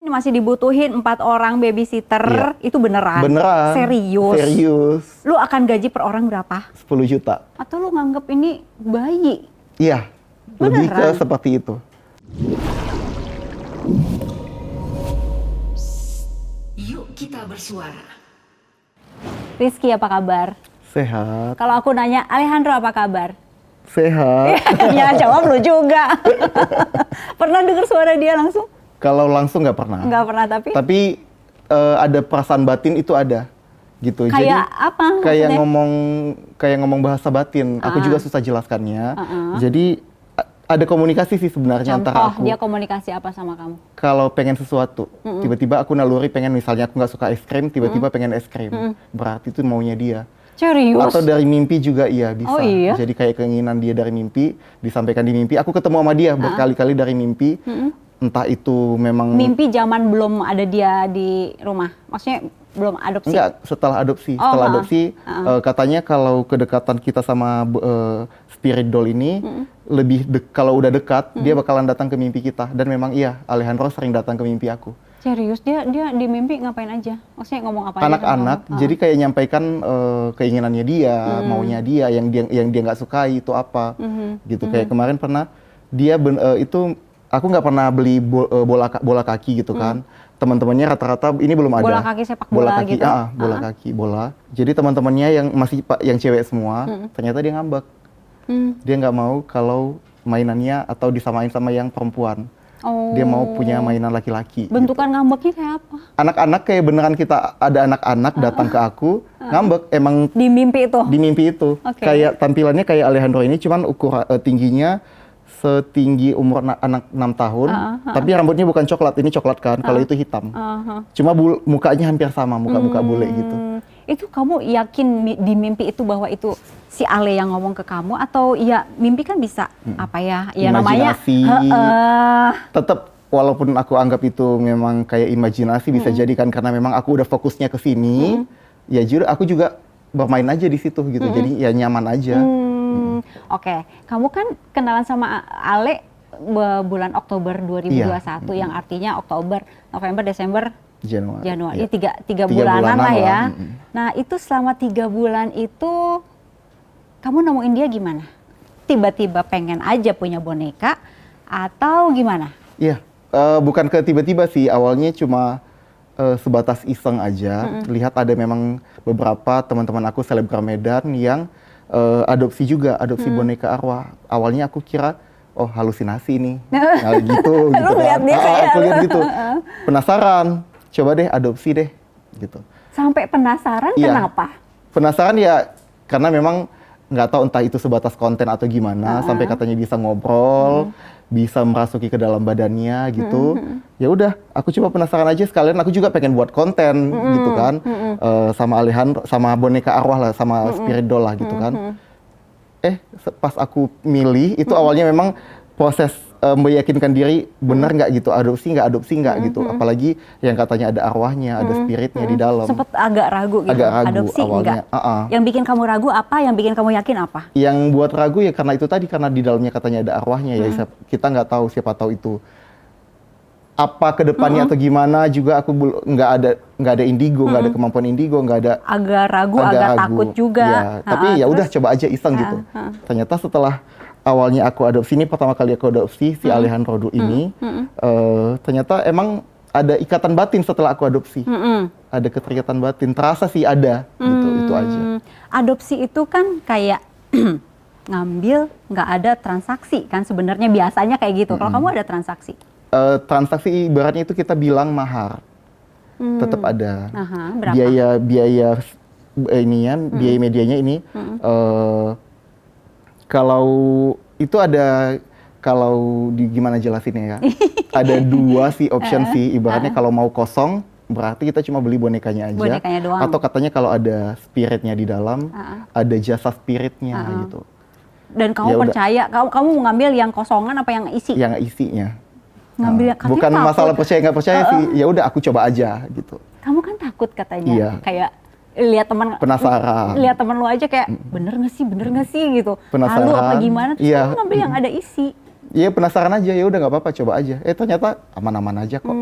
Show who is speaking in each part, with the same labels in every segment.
Speaker 1: masih dibutuhin 4 orang babysitter,
Speaker 2: Iya.
Speaker 1: itu beneran?
Speaker 2: Beneran.
Speaker 1: Serius?
Speaker 2: Serius.
Speaker 1: Lu akan gaji per orang berapa?
Speaker 2: 10 juta.
Speaker 1: Atau lu nganggep ini bayi?
Speaker 2: Iya, lebih ke
Speaker 1: Beneran?
Speaker 2: seperti itu.
Speaker 3: Yuk kita bersuara.
Speaker 1: Rizky apa kabar?
Speaker 2: Sehat.
Speaker 1: Kalau aku nanya, Alejandro apa kabar?
Speaker 2: Sehat.
Speaker 1: Ya jawab lu juga. Pernah dengar suara dia langsung?
Speaker 2: Kalau langsung nggak pernah.
Speaker 1: Nggak pernah, tapi
Speaker 2: Tapi ada perasaan batin itu ada, gitu.
Speaker 1: kayak
Speaker 2: Jadi
Speaker 1: apa
Speaker 2: kayak
Speaker 1: maksudnya?
Speaker 2: ngomong bahasa batin. Aku juga susah jelaskannya. Jadi ada komunikasi sih sebenarnya antara
Speaker 1: Contoh,
Speaker 2: aku.
Speaker 1: dia komunikasi apa sama kamu?
Speaker 2: Kalau pengen sesuatu, tiba-tiba aku naluri pengen, misalnya aku nggak suka es krim, tiba-tiba pengen es krim. Berarti itu maunya dia.
Speaker 1: Serius?
Speaker 2: Atau dari mimpi juga iya bisa.
Speaker 1: Oh, iya?
Speaker 2: Jadi kayak keinginan dia dari mimpi disampaikan di mimpi. Aku ketemu sama dia berkali-kali dari mimpi. Entah itu memang
Speaker 1: Mimpi zaman belum ada dia di rumah? Maksudnya belum adopsi?
Speaker 2: enggak, setelah adopsi.
Speaker 1: Oh,
Speaker 2: Setelah
Speaker 1: ha-ha.
Speaker 2: adopsi katanya kalau kedekatan kita sama spirit doll ini kalau udah dekat dia bakalan datang ke mimpi kita, dan memang iya, Alejandro sering datang ke mimpi aku.
Speaker 1: Serius? Dia di mimpi ngapain aja? Maksudnya ngomong apa aja? sama
Speaker 2: Anak-anak,
Speaker 1: kamu?
Speaker 2: jadi kayak nyampaikan keinginannya dia, maunya dia, yang dia nggak sukai itu apa, gitu. Kayak kemarin pernah dia itu aku nggak pernah beli bola kaki gitu kan. Teman-temannya rata-rata ini belum ada.
Speaker 1: Bola kaki sepak bola
Speaker 2: kaki,
Speaker 1: gitu?
Speaker 2: bola kaki, bola. Jadi teman-temannya yang cewek semua, ternyata dia ngambek. Dia nggak mau kalau mainannya atau disamain sama yang perempuan.
Speaker 1: Oh.
Speaker 2: Dia mau punya mainan laki-laki.
Speaker 1: Bentukan ngambeknya kayak apa?
Speaker 2: Anak-anak kayak beneran kita ada anak-anak datang ke aku ngambek, emang
Speaker 1: Di mimpi itu?
Speaker 2: di mimpi itu.
Speaker 1: Oke.
Speaker 2: Kayak tampilannya kayak Alejandro ini, cuman tingginya setinggi umur anak 6 tahun, tapi rambutnya bukan coklat, ini coklat kan, kalau itu hitam. Cuma mukanya hampir sama, muka-muka bule gitu.
Speaker 1: Itu kamu yakin di mimpi itu bahwa itu si Ale yang ngomong ke kamu, atau ya mimpi kan bisa apa ya? Ya namanya
Speaker 2: Imajinasi. Tetap walaupun aku anggap itu memang kayak imajinasi, bisa jadi kan karena memang aku udah fokusnya ke sini, ya jujur aku juga bermain aja di situ gitu. Jadi ya nyaman aja.
Speaker 1: Oke, kamu kan kenalan sama Ale bulan Oktober 2021, yang artinya Oktober, November, Desember,
Speaker 2: Januari.
Speaker 1: Januari.
Speaker 2: Iya.
Speaker 1: Tiga bulanan lah ya.
Speaker 2: lah.
Speaker 1: Nah itu selama 3 bulan itu kamu nemuin dia gimana? Tiba-tiba pengen aja punya boneka atau gimana?
Speaker 2: Iya, bukan ke tiba-tiba sih. Awalnya cuma sebatas iseng aja. Lihat ada memang beberapa teman-teman aku selebgram Medan yang adopsi boneka arwah. Awalnya aku kira, oh halusinasi nih, nah, gitu.
Speaker 1: Lu lihat dia kayak
Speaker 2: aku lihat gitu. Penasaran, coba deh adopsi deh, gitu.
Speaker 1: Sampai penasaran
Speaker 2: Iya.
Speaker 1: kenapa?
Speaker 2: Penasaran ya, karena memang nggak tahu entah itu sebatas konten atau gimana, sampai katanya bisa ngobrol, bisa merasuki ke dalam badannya gitu. Ya udah, aku coba penasaran aja, sekalian aku juga pengen buat konten gitu kan, sama Alejandro, sama boneka arwah lah, sama spirit doll lah gitu kan. Pas aku milih itu awalnya memang proses meyakinkan diri benar nggak gitu, adopsi nggak gitu, apalagi yang katanya ada arwahnya, ada spiritnya di dalam.
Speaker 1: Sempet agak ragu gitu,
Speaker 2: Agak ragu
Speaker 1: adopsi
Speaker 2: awalnya.
Speaker 1: enggak? Yang bikin kamu ragu apa? Yang bikin kamu yakin apa?
Speaker 2: Yang buat ragu ya karena itu tadi, karena di dalamnya katanya ada arwahnya, ya kita nggak tahu, siapa tahu itu apa kedepannya atau gimana. Juga aku nggak ada indigo, nggak ada kemampuan indigo, nggak ada.
Speaker 1: Agak ragu, agak takut juga.
Speaker 2: Ya, tapi ya udah coba aja iseng gitu. Ternyata setelah awalnya aku adopsi, ini pertama kali aku adopsi si Alejandro ini, ternyata emang ada ikatan batin setelah aku adopsi. Ada keterikatan batin, terasa sih ada gitu, itu aja.
Speaker 1: Adopsi itu kan kayak ngambil, nggak ada transaksi kan sebenarnya, biasanya kayak gitu. Kalau kamu ada transaksi?
Speaker 2: Transaksi ibaratnya itu kita bilang mahar, tetap ada.
Speaker 1: Berapa?
Speaker 2: Biaya biaya medianya ini. Kalau itu ada, kalau gimana jelasinnya ya? Ada 2 sih option sih, ibaratnya kalau mau kosong berarti kita cuma beli bonekanya aja.
Speaker 1: Bonekanya doang.
Speaker 2: Atau katanya kalau ada spiritnya di dalam, ada jasa spiritnya gitu.
Speaker 1: Dan kamu
Speaker 2: Ya udah.
Speaker 1: percaya, kamu mau ngambil yang kosongan apa yang isi?
Speaker 2: Yang isinya.
Speaker 1: Ngambil yang katanya
Speaker 2: Bukan
Speaker 1: takut.
Speaker 2: masalah percaya nggak percaya sih, ya udah aku coba aja gitu.
Speaker 1: Kamu kan takut katanya,
Speaker 2: Iya.
Speaker 1: kayak lihat teman,
Speaker 2: Penasaran.
Speaker 1: lihat teman lu aja kayak bener nggak sih gitu,
Speaker 2: Penasaran.
Speaker 1: halu apa gimana, terus
Speaker 2: Iya.
Speaker 1: kamu ngambil yang ada isi.
Speaker 2: Iya, penasaran aja, ya udah nggak apa-apa, coba aja. Ternyata aman-aman aja kok.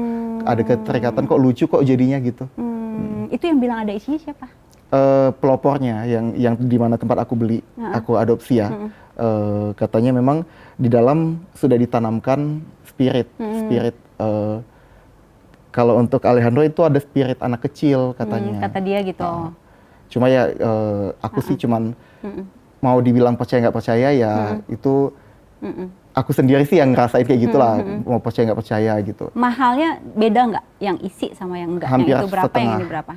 Speaker 2: ada keterikatan, kok lucu kok jadinya gitu.
Speaker 1: Itu yang bilang ada isinya siapa?
Speaker 2: Pelopornya yang di mana tempat aku beli, aku adopsi ya. Katanya memang di dalam sudah ditanamkan spirit. Kalau untuk Alejandro itu ada spirit anak kecil katanya.
Speaker 1: Kata dia gitu.
Speaker 2: Cuma ya aku sih cuman mau dibilang percaya nggak percaya ya itu aku sendiri sih yang ngerasain kayak gitulah, mau percaya nggak percaya gitu.
Speaker 1: Mahalnya beda nggak yang isi sama yang enggak?
Speaker 2: Hampir
Speaker 1: yang itu berapa,
Speaker 2: setengah,
Speaker 1: yang ini berapa?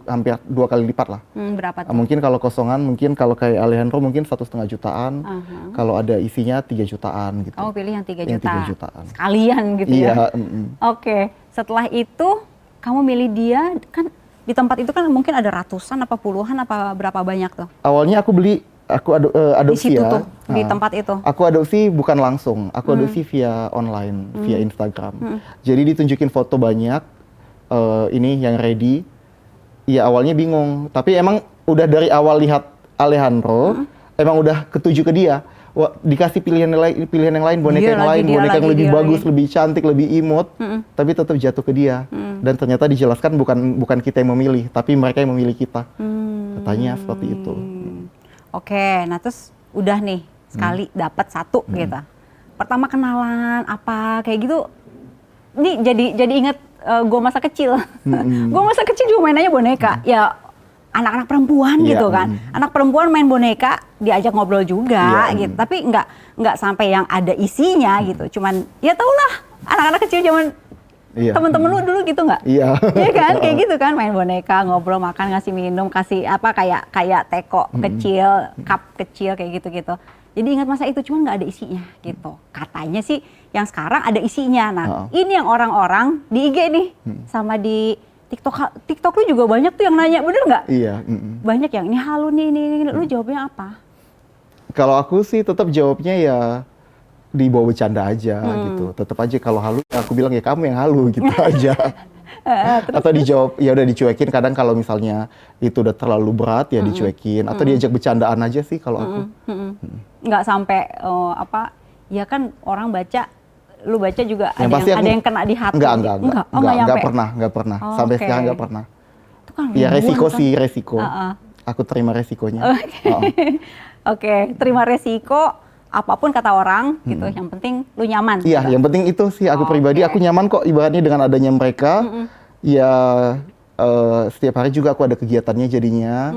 Speaker 2: hampir 2 kali lipat lah.
Speaker 1: Berapa tuh?
Speaker 2: Mungkin kalau kosongan, mungkin kalau kayak Alejandro mungkin 1,5 jutaan, kalau ada isinya 3 jutaan gitu.
Speaker 1: Kamu pilih yang 3
Speaker 2: Yang
Speaker 1: juta?
Speaker 2: 3 jutaan.
Speaker 1: Sekalian gitu
Speaker 2: Iya,
Speaker 1: ya? Oke, setelah itu kamu milih dia, kan di tempat itu kan mungkin ada ratusan, apa puluhan, apa berapa banyak tuh?
Speaker 2: Awalnya aku beli, adopsi
Speaker 1: Di situ
Speaker 2: ya.
Speaker 1: tuh, di tempat itu?
Speaker 2: Aku adopsi bukan langsung, aku adopsi via online, via Instagram. Jadi ditunjukin foto banyak, ini yang ready. Ya awalnya bingung, tapi emang udah dari awal lihat Alejandro, emang udah ketuju ke dia. Wah, dikasih pilihan yang lain, boneka yang lain, boneka yang lebih bagus, lebih cantik, lebih imut, tapi tetap jatuh ke dia. Dan ternyata dijelaskan bukan kita yang memilih, tapi mereka yang memilih kita. Katanya seperti itu.
Speaker 1: Oke, nah terus udah nih sekali dapat satu gitu. Pertama kenalan apa kayak gitu. Ini jadi inget gue masa kecil. Gue masa kecil juga mainannya boneka. Ya anak-anak perempuan gitu kan. Anak perempuan main boneka diajak ngobrol juga gitu. Tapi nggak sampai yang ada isinya gitu. Cuman ya tau lah anak-anak kecil zaman temen-temen lu dulu gitu nggak? Iya. Iya kan, kayak gitu kan, main boneka, ngobrol, makan, ngasih minum, kasih apa kayak teko kecil, cup kecil kayak gitu-gitu. Jadi ingat masa itu, cuman nggak ada isinya gitu. Katanya sih yang sekarang ada isinya. Nah, ini yang orang-orang di IG nih sama di TikTok lu juga banyak tuh yang nanya, bener nggak?
Speaker 2: Iya.
Speaker 1: Banyak yang ini halu nih, ini. Lu jawabnya apa?
Speaker 2: Kalau aku sih tetap jawabnya ya dibawa bercanda aja gitu. Tetap aja kalau halu aku bilang ya kamu yang halu gitu aja. Atau dijawab ya udah dicuekin, kadang kalau misalnya itu udah terlalu berat ya dicuekin atau diajak bercandaan aja sih kalau aku.
Speaker 1: Nggak sampai ya kan orang baca, lu baca juga
Speaker 2: yang
Speaker 1: ada yang kena di hati.
Speaker 2: Enggak pernah. Sampai sekarang enggak pernah.
Speaker 1: Itu kan
Speaker 2: ya resiko. Aku terima resikonya.
Speaker 1: Oke, terima resiko. Apapun kata orang gitu, yang penting lu nyaman.
Speaker 2: Iya,
Speaker 1: gitu.
Speaker 2: yang penting itu sih aku pribadi, aku nyaman kok ibaratnya dengan adanya mereka. Ya setiap hari juga aku ada kegiatannya jadinya,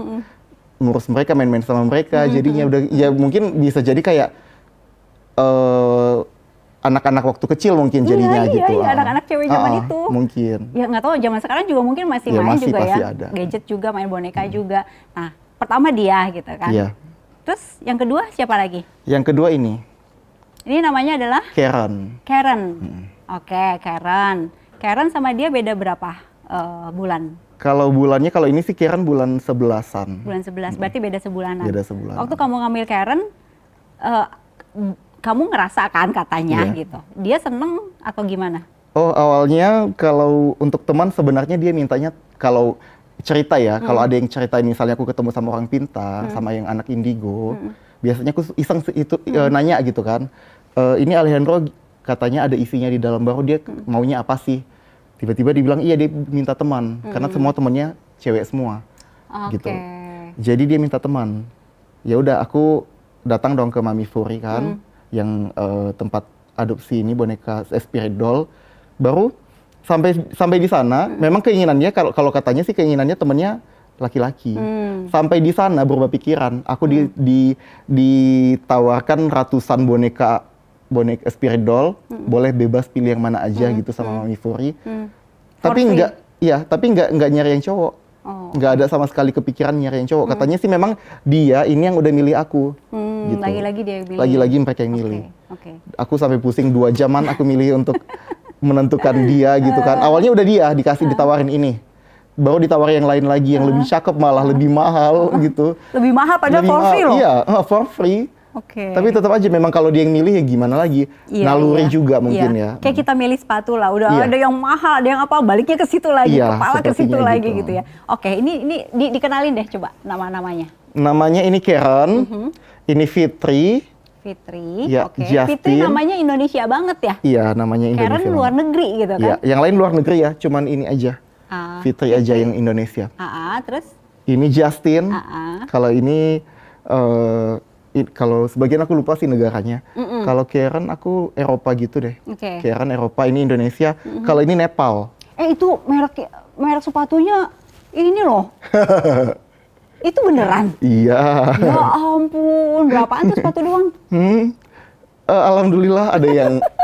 Speaker 2: ngurus mereka, main-main sama mereka. Jadinya udah ya mungkin bisa jadi kayak anak-anak waktu kecil mungkin jadinya gitu.
Speaker 1: Iya, anak-anak cewek zaman itu.
Speaker 2: Mungkin.
Speaker 1: Ya nggak tahu zaman sekarang juga mungkin masih main
Speaker 2: masih,
Speaker 1: juga
Speaker 2: pasti
Speaker 1: ya.
Speaker 2: ada.
Speaker 1: Gadget juga, main boneka juga. Nah, pertama dia gitu kan.
Speaker 2: Iya.
Speaker 1: Terus yang kedua siapa lagi?
Speaker 2: Yang kedua ini.
Speaker 1: Ini namanya adalah? Karen. Oke, Karen. Karen sama dia beda berapa bulan?
Speaker 2: Kalau bulannya, kalau ini sih Karen bulan 11-an.
Speaker 1: Bulan 11, berarti beda sebulanan.
Speaker 2: Beda sebulanan.
Speaker 1: Waktu kamu ngambil Karen, kamu ngerasa kan katanya gitu. Dia seneng atau gimana?
Speaker 2: Oh, awalnya kalau untuk teman sebenarnya dia mintanya kalau cerita ya, kalau ada yang ceritain misalnya aku ketemu sama orang pintar, sama yang anak indigo, biasanya aku iseng itu nanya gitu kan, ini Alejandro katanya ada isinya di dalam, baru dia maunya apa sih? Tiba-tiba dibilang iya dia minta teman, karena semua temennya cewek semua, gitu. Jadi dia minta teman. Ya udah aku datang dong ke Mami Furi kan, yang tempat adopsi ini boneka spirit doll, baru sampai di sana, memang keinginannya kalau katanya sih keinginannya temennya laki-laki. Sampai di sana berubah pikiran, aku ditawarkan ratusan boneka spirit doll, boleh bebas pilih yang mana aja gitu sama Mami Furi. Tapi enggak nyari yang cowok. Nggak ada sama sekali kepikiran nyari yang cowok. Katanya sih memang dia ini yang udah milih aku. Gitu.
Speaker 1: Lagi-lagi dia yang milih.
Speaker 2: Lagi-lagi mereka yang milih.
Speaker 1: Aku
Speaker 2: sampai pusing 2 jaman aku milih untuk menentukan dia gitu kan. Awalnya udah dia ditawarin ini. Baru ditawarin yang lain lagi yang lebih cakep, malah lebih mahal gitu.
Speaker 1: Lebih mahal padahal for free loh.
Speaker 2: Iya, for free. Tapi tetap aja memang kalau dia yang milih ya gimana lagi. Naluri juga mungkin ya.
Speaker 1: Kayak kita milih sepatu lah, udah ada yang mahal, ada yang apa, baliknya ke situ lagi, kepala ke situ lagi gitu ya. Oke, ini dikenalin deh coba nama-namanya.
Speaker 2: Namanya ini Karen, ini Fitri,
Speaker 1: Fitri,
Speaker 2: Ya,
Speaker 1: oke.
Speaker 2: Justin.
Speaker 1: Fitri namanya Indonesia banget ya?
Speaker 2: Iya, namanya Indonesia.
Speaker 1: Karen luar negeri gitu kan?
Speaker 2: Iya, yang lain luar negeri ya, cuman ini aja. Fitri aja yang Indonesia.
Speaker 1: Terus?
Speaker 2: Ini Justin. Kalau ini kalau sebagian aku lupa sih negaranya. Kalau Karen aku Eropa gitu deh.
Speaker 1: Oke.
Speaker 2: Karen Eropa, ini Indonesia. Kalau ini Nepal.
Speaker 1: Itu merek sepatunya ini loh. Itu beneran?
Speaker 2: Iya.
Speaker 1: Ya ampun, berapaan tuh sepatu doang?
Speaker 2: Alhamdulillah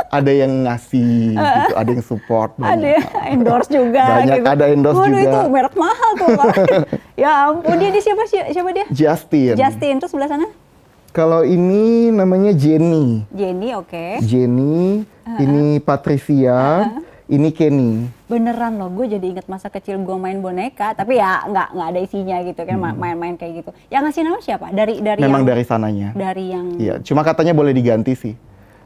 Speaker 2: ada yang ngasih gitu, ada yang support.
Speaker 1: Ada yang endorse juga.
Speaker 2: Banyak
Speaker 1: gitu.
Speaker 2: ada endorse
Speaker 1: Waduh,
Speaker 2: juga.
Speaker 1: itu merek mahal tuh. Ya ampun, dia siapa dia?
Speaker 2: Justin.
Speaker 1: Terus sebelah sana?
Speaker 2: Kalau ini namanya Jenny.
Speaker 1: Jenny, oke.
Speaker 2: Jenny, ini Patricia, ini Kenny.
Speaker 1: Beneran loh, gue jadi inget masa kecil gue main boneka, tapi ya nggak ada isinya gitu kan, main-main kayak gitu. Yang ngasih nama siapa? Dari
Speaker 2: Memang
Speaker 1: yang,
Speaker 2: dari sananya.
Speaker 1: Dari yang.
Speaker 2: Iya, cuma katanya boleh diganti sih.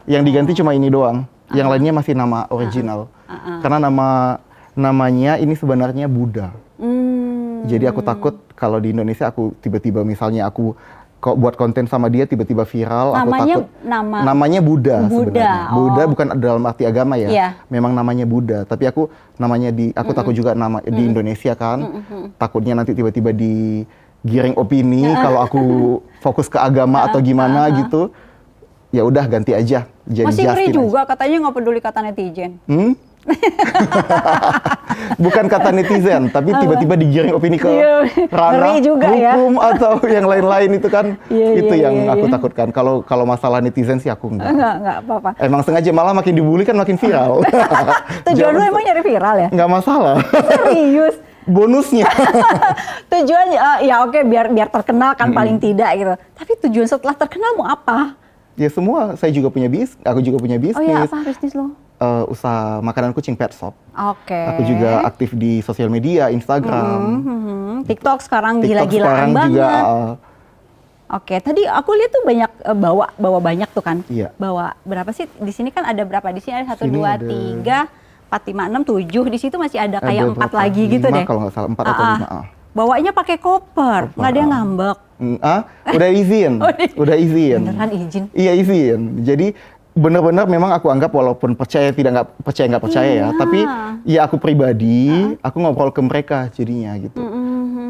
Speaker 2: Yang diganti cuma ini doang. Yang lainnya masih nama original. Karena namanya ini sebenarnya Buddha. Jadi aku takut kalau di Indonesia aku tiba-tiba misalnya aku kok buat konten sama dia tiba-tiba viral,
Speaker 1: Namanya,
Speaker 2: aku takut. Namanya Buddha sebenarnya. Buddha bukan dalam arti agama ya.
Speaker 1: Iya.
Speaker 2: Memang namanya Buddha, tapi aku takut juga nama di Indonesia kan. Takutnya nanti tiba-tiba digiring opini kalau aku fokus ke agama atau gimana gitu. Ya udah ganti aja jadi
Speaker 1: Masih ngeri
Speaker 2: Justin
Speaker 1: juga katanya nggak peduli kata netizen.
Speaker 2: Bukan kata netizen, tapi tiba-tiba digiring opini ke ranah
Speaker 1: juga
Speaker 2: hukum atau yang lain-lain itu kan itu yang aku
Speaker 1: iya.
Speaker 2: takutkan. Kalau masalah netizen sih aku enggak.
Speaker 1: Enggak apa-apa.
Speaker 2: Emang sengaja malah makin dibully kan makin viral.
Speaker 1: Tujuan lu emang nyari viral ya?
Speaker 2: Nggak masalah.
Speaker 1: Serius?
Speaker 2: Bonusnya.
Speaker 1: Tujuan ya oke biar terkenal kan paling tidak gitu. Tapi tujuan setelah terkenal mau apa?
Speaker 2: Ya semua, aku juga punya bisnis.
Speaker 1: Oh ya, apa bisnis lo?
Speaker 2: Usaha makanan kucing pet shop.
Speaker 1: Oke.
Speaker 2: Aku juga aktif di sosial media, Instagram.
Speaker 1: TikTok sekarang
Speaker 2: TikTok
Speaker 1: gila-gilaan
Speaker 2: sekarang
Speaker 1: banget.
Speaker 2: juga.
Speaker 1: Oke, tadi aku lihat tuh banyak bawa banyak tuh kan.
Speaker 2: Iya.
Speaker 1: Bawa berapa sih? Di sini kan ada berapa? Di sini ada 1,
Speaker 2: Sini
Speaker 1: 2,
Speaker 2: ada
Speaker 1: 3, 4, 5, 6, 7. Di situ masih ada kayak 4
Speaker 2: berapa?
Speaker 1: lagi gitu
Speaker 2: 5
Speaker 1: deh.
Speaker 2: kalau nggak salah, 4 atau 5.
Speaker 1: Bawanya pakai koper, nggak ada yang ngambek.
Speaker 2: Udah izin. Udah izin.
Speaker 1: Beneran izin?
Speaker 2: Iya izin. Jadi benar-benar memang aku anggap walaupun nggak percaya ya, tapi ya aku pribadi, aku ngobrol ke mereka jadinya gitu.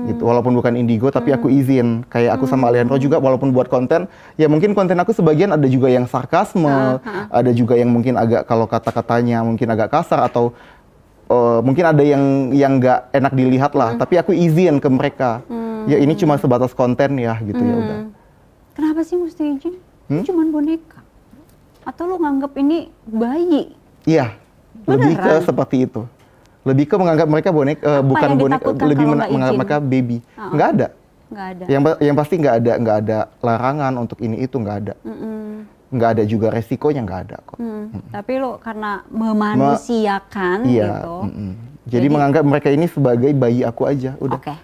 Speaker 2: Gitu. Walaupun bukan Indigo, tapi aku izin. Kayak aku sama Alejandro juga, walaupun buat konten, ya mungkin konten aku sebagian ada juga yang sarkasme, ada juga yang mungkin agak kalau kata-katanya mungkin agak kasar atau mungkin ada yang nggak enak dilihat lah. Tapi aku izin ke mereka. Ya ini cuma sebatas konten ya gitu ya udah.
Speaker 1: Kenapa sih mesti izin? Ini cuma boneka. Atau lo nganggap ini bayi?
Speaker 2: Iya, lebih ke seperti itu. Lebih ke menganggap mereka bukan
Speaker 1: yang
Speaker 2: boneka,
Speaker 1: ditakutkan
Speaker 2: lebih
Speaker 1: kalau nggak
Speaker 2: menganggap
Speaker 1: izin?
Speaker 2: mereka baby. Nggak ada.
Speaker 1: Nggak ada.
Speaker 2: Yang pasti nggak ada larangan untuk ini itu nggak ada. Nggak ada juga resikonya nggak ada kok.
Speaker 1: Tapi lo karena memanusiakan
Speaker 2: Iya.
Speaker 1: gitu.
Speaker 2: Jadi menganggap mereka ini sebagai bayi aku aja, udah.
Speaker 1: Oke.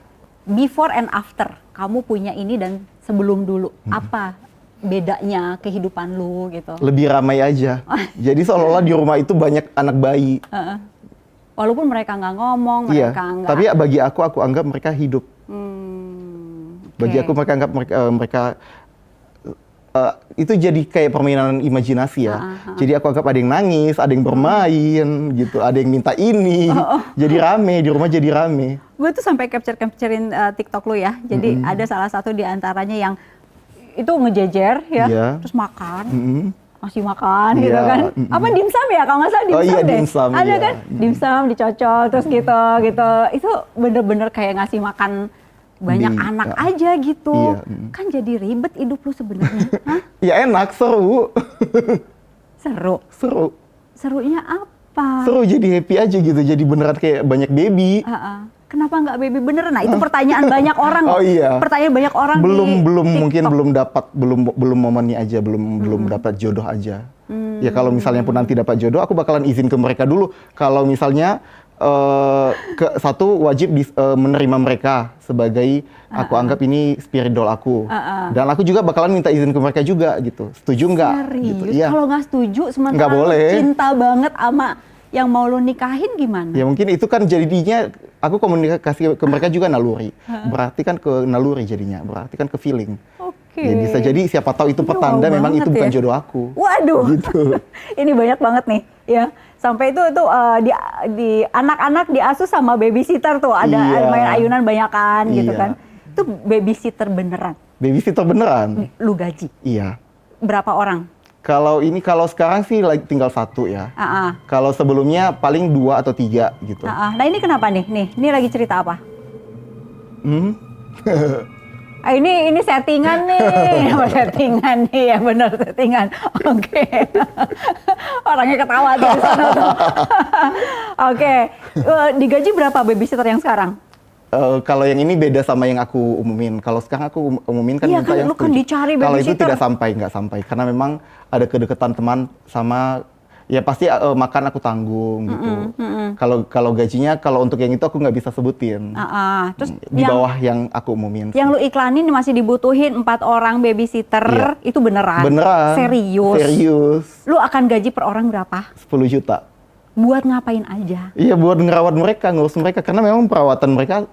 Speaker 1: Before and after, kamu punya ini dan sebelum dulu, apa bedanya kehidupan lu gitu?
Speaker 2: Lebih ramai aja. Jadi seolah-olah di rumah itu banyak anak bayi.
Speaker 1: Walaupun mereka nggak ngomong,
Speaker 2: Iya.
Speaker 1: mereka nggak.
Speaker 2: Tapi ya bagi aku anggap mereka hidup. Bagi aku mereka anggap mereka itu jadi kayak permainan imajinasi ya. Jadi aku anggap ada yang nangis, ada yang bermain gitu, ada yang minta ini. Jadi rame, di rumah jadi rame.
Speaker 1: Gue tuh sampai capturein TikTok lu ya. Jadi ada salah satu di antaranya yang itu ngejejer ya,
Speaker 2: Iya.
Speaker 1: terus makan. Masih makan gitu
Speaker 2: Iya,
Speaker 1: kan. Apa dimsum ya? Kalau nggak salah dimsum
Speaker 2: iya,
Speaker 1: deh.
Speaker 2: dimsum,
Speaker 1: Ada
Speaker 2: iya.
Speaker 1: kan? Dimsum dicocol terus gitu. Itu bener-bener kayak ngasih makan banyak anak aja gitu.
Speaker 2: Iya,
Speaker 1: Kan jadi ribet hidup lu sebenarnya. Hah?
Speaker 2: Ya enak, seru.
Speaker 1: Seru.
Speaker 2: Seru.
Speaker 1: Serunya apa?
Speaker 2: Seru jadi happy aja gitu. Jadi beneran kayak banyak baby.
Speaker 1: Kenapa nggak baby beneran? Nah itu pertanyaan banyak orang.
Speaker 2: Oh iya.
Speaker 1: Pertanyaan banyak orang
Speaker 2: belum
Speaker 1: di
Speaker 2: mungkin
Speaker 1: TikTok.
Speaker 2: belum momennya aja, belum dapat jodoh aja. Ya kalau misalnya pun nanti dapat jodoh, aku bakalan izin ke mereka dulu. Kalau misalnya satu wajib menerima mereka sebagai aku anggap ini spirit doll aku. Dan aku juga bakalan minta izin ke mereka juga gitu. Setuju nggak? Gitu.
Speaker 1: Serius?
Speaker 2: Iya.
Speaker 1: Kalau nggak setuju sementara
Speaker 2: Nggak boleh.
Speaker 1: lu cinta banget sama yang mau lu nikahin gimana?
Speaker 2: Ya mungkin itu kan jadinya aku komunikasi ke mereka juga naluri. Berarti kan ke naluri jadinya, berarti kan ke feeling. Ya bisa jadi siapa tahu itu
Speaker 1: Ini
Speaker 2: pertanda
Speaker 1: wow
Speaker 2: memang
Speaker 1: banget
Speaker 2: itu bukan
Speaker 1: ya.
Speaker 2: jodoh aku.
Speaker 1: Waduh,
Speaker 2: Gitu.
Speaker 1: ini banyak banget nih ya. Sampai itu di anak-anak diasuh sama babysitter tuh, ada
Speaker 2: Iya.
Speaker 1: main ayunan banyakan gitu
Speaker 2: Iya.
Speaker 1: kan. Itu babysitter beneran,
Speaker 2: Babysitter beneran.
Speaker 1: lu gaji
Speaker 2: Iya.
Speaker 1: berapa orang?
Speaker 2: Kalau sekarang sih tinggal 1 ya.
Speaker 1: Ah,
Speaker 2: Kalau sebelumnya paling 2 atau 3 gitu.
Speaker 1: Nah ini kenapa nih? Ini lagi cerita apa?
Speaker 2: Hmm?
Speaker 1: Ini settingan nih, apa settingan nih ya, benar settingan. Oke, orangnya ketawa tuh di sana tuh. Oke, digaji berapa babysitter yang sekarang?
Speaker 2: Kalau yang ini beda sama yang aku umumin. Kalau sekarang aku umumin kan
Speaker 1: Iya
Speaker 2: minta
Speaker 1: kan,
Speaker 2: yang
Speaker 1: lu kan
Speaker 2: 7.
Speaker 1: dicari
Speaker 2: Kalau itu
Speaker 1: babysitter.
Speaker 2: nggak sampai. Karena memang ada kedekatan teman sama, ya pasti makan aku tanggung gitu. Kalau gajinya, kalau untuk yang itu aku nggak bisa sebutin.
Speaker 1: Terus
Speaker 2: Di bawah yang aku umumin.
Speaker 1: yang lu iklanin masih dibutuhin 4 orang babysitter,
Speaker 2: Iya.
Speaker 1: itu beneran?
Speaker 2: Beneran.
Speaker 1: Serius?
Speaker 2: Serius.
Speaker 1: Lu akan gaji per orang berapa?
Speaker 2: 10 juta.
Speaker 1: Buat ngapain aja?
Speaker 2: Iya, buat ngerawat mereka, ngurus mereka. Karena memang perawatan mereka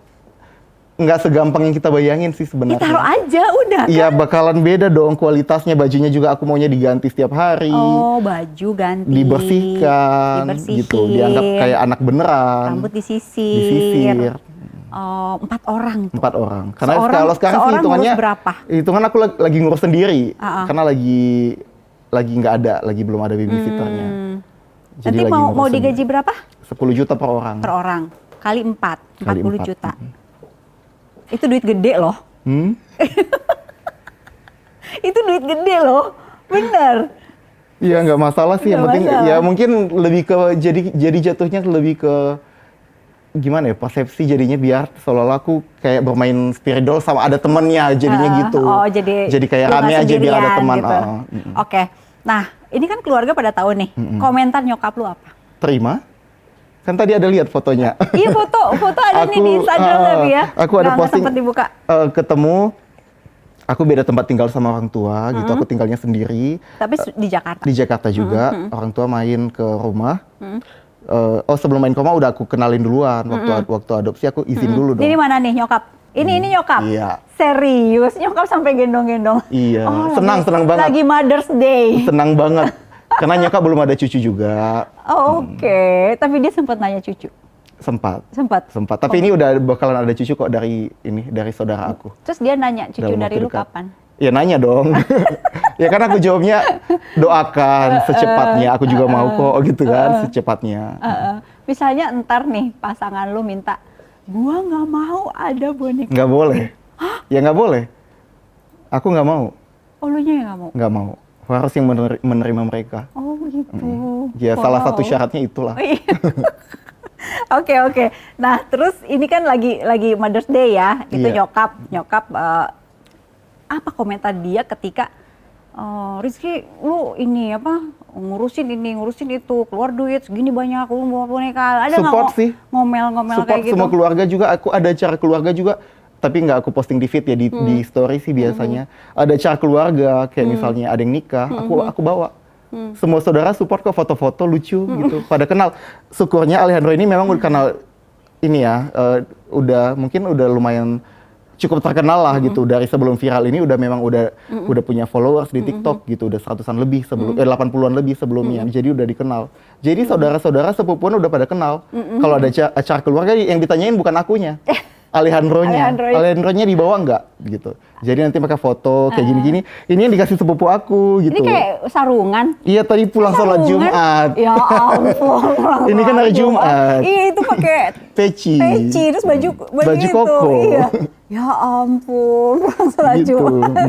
Speaker 2: nggak segampang yang kita bayangin sih sebenarnya.
Speaker 1: Taruh aja udah kan?
Speaker 2: Iya, bakalan beda dong kualitasnya. Bajunya juga aku maunya diganti setiap hari.
Speaker 1: Oh, baju ganti.
Speaker 2: Dibersihkan, gitu. Dianggap kayak anak beneran.
Speaker 1: Rambut disisir.
Speaker 2: Disisir.
Speaker 1: Oh, 4 orang tuh.
Speaker 2: 4 orang. Karena
Speaker 1: Seorang-
Speaker 2: kalau sekarang sih
Speaker 1: seorang
Speaker 2: hitungannya
Speaker 1: ngurus berapa?
Speaker 2: Hitungan aku lagi ngurus sendiri.
Speaker 1: Ah.
Speaker 2: Karena lagi nggak ada, lagi belum ada babysitternya.
Speaker 1: Nanti
Speaker 2: lagi
Speaker 1: mau
Speaker 2: ngurus
Speaker 1: digaji
Speaker 2: sendiri.
Speaker 1: berapa?
Speaker 2: 10 juta per orang.
Speaker 1: Per orang. Kali 4,
Speaker 2: Kali
Speaker 1: 40
Speaker 2: 4.
Speaker 1: juta. Itu duit gede loh.
Speaker 2: Hmm?
Speaker 1: Itu duit gede loh. Bener.
Speaker 2: Iya, nggak masalah sih. Yang
Speaker 1: Nggak
Speaker 2: penting
Speaker 1: masalah.
Speaker 2: ya mungkin lebih ke jadi jatuhnya lebih ke gimana ya, persepsi jadinya biar seolah-olah aku kayak bermain spirit doll sama ada temennya jadinya gitu.
Speaker 1: Oh, jadi
Speaker 2: kayak
Speaker 1: lu
Speaker 2: rame
Speaker 1: nggak
Speaker 2: aja biar ada
Speaker 1: sendirian
Speaker 2: teman.
Speaker 1: gitu. Oke. Nah, ini kan keluarga pada tahu nih. Komentar nyokap lu apa?
Speaker 2: Terima. Kan tadi ada lihat fotonya.
Speaker 1: Iya, foto ada nih di Instagram tapi ya.
Speaker 2: Aku ada
Speaker 1: Nggak
Speaker 2: posting
Speaker 1: sempet dibuka.
Speaker 2: Ketemu. Aku beda tempat tinggal sama orang tua gitu. Aku tinggalnya sendiri
Speaker 1: Tapi di Jakarta.
Speaker 2: di Jakarta juga. Orang tua main ke rumah. Sebelum main ke rumah udah aku kenalin duluan. Waktu adopsi aku izin dulu dong.
Speaker 1: Ini mana nih nyokap? Ini nyokap.
Speaker 2: Iya.
Speaker 1: Serius, nyokap sampai gendong-gendong.
Speaker 2: Iya,
Speaker 1: Oh,
Speaker 2: senang banget.
Speaker 1: Lagi Mother's Day.
Speaker 2: Senang banget. Karena nyokap belum ada cucu juga.
Speaker 1: Oh, Oke, tapi dia sempat nanya cucu.
Speaker 2: Sempat.
Speaker 1: Sempat.
Speaker 2: Tapi ini udah bakalan ada cucu kok dari saudara aku.
Speaker 1: Terus dia nanya cucu
Speaker 2: Dalam
Speaker 1: dari
Speaker 2: waktu
Speaker 1: lu
Speaker 2: dekat.
Speaker 1: kapan?
Speaker 2: Ya nanya dong. Ya kan aku jawabnya doakan secepatnya. Aku juga mau kok gitu kan secepatnya.
Speaker 1: Misalnya ntar nih pasangan lu minta, gua nggak mau ada boneka.
Speaker 2: Nggak boleh. Ya nggak boleh. Aku nggak mau.
Speaker 1: Oh, lu nya yang nggak mau?
Speaker 2: Nggak mau. Harus yang menerima mereka.
Speaker 1: Oh gitu.
Speaker 2: Ya salah
Speaker 1: Wow.
Speaker 2: satu syaratnya itulah.
Speaker 1: Oh, iya. Oke. Nah, terus ini kan lagi Mother's Day ya. Itu
Speaker 2: Iya.
Speaker 1: nyokap apa komentar dia ketika Rizky, lu ini apa ngurusin ini, ngurusin itu, keluar duit segini banyak, lu mau boneka. Ada nggak
Speaker 2: Support sih.
Speaker 1: ngomel-ngomel
Speaker 2: Support
Speaker 1: kayak gitu?
Speaker 2: semua keluarga juga. Aku ada acara keluarga juga. Tapi nggak aku posting di feed ya, di story sih biasanya. Ada acara keluarga, kayak misalnya ada yang nikah, aku bawa. Semua saudara support kok, foto-foto lucu gitu. Pada kenal. Syukurnya Alejandro ini memang udah kenal ini ya, mungkin udah lumayan cukup terkenal lah gitu. Dari sebelum viral ini udah punya followers di TikTok gitu, udah 100-an lebih 80-an lebih sebelumnya. Jadi udah dikenal. Jadi saudara-saudara sepupuan udah pada kenal. Kalau ada acara keluarga yang ditanyain bukan akunya. Alejandronya dibawa nggak gitu. Jadi nanti mereka foto kayak gini-gini. Ini yang dikasih sepupu aku gitu.
Speaker 1: Ini kayak sarungan.
Speaker 2: Iya, tadi pulang sholat
Speaker 1: Sarungan?
Speaker 2: Jumat.
Speaker 1: Ya ampun. pulang
Speaker 2: Ini kan
Speaker 1: sholat
Speaker 2: hari Jumat.
Speaker 1: Iya, itu pakai
Speaker 2: Peci.
Speaker 1: terus baju
Speaker 2: Baju
Speaker 1: itu.
Speaker 2: koko.
Speaker 1: Iya. Ya ampun, pulang sholat
Speaker 2: Gitu.
Speaker 1: Jumat.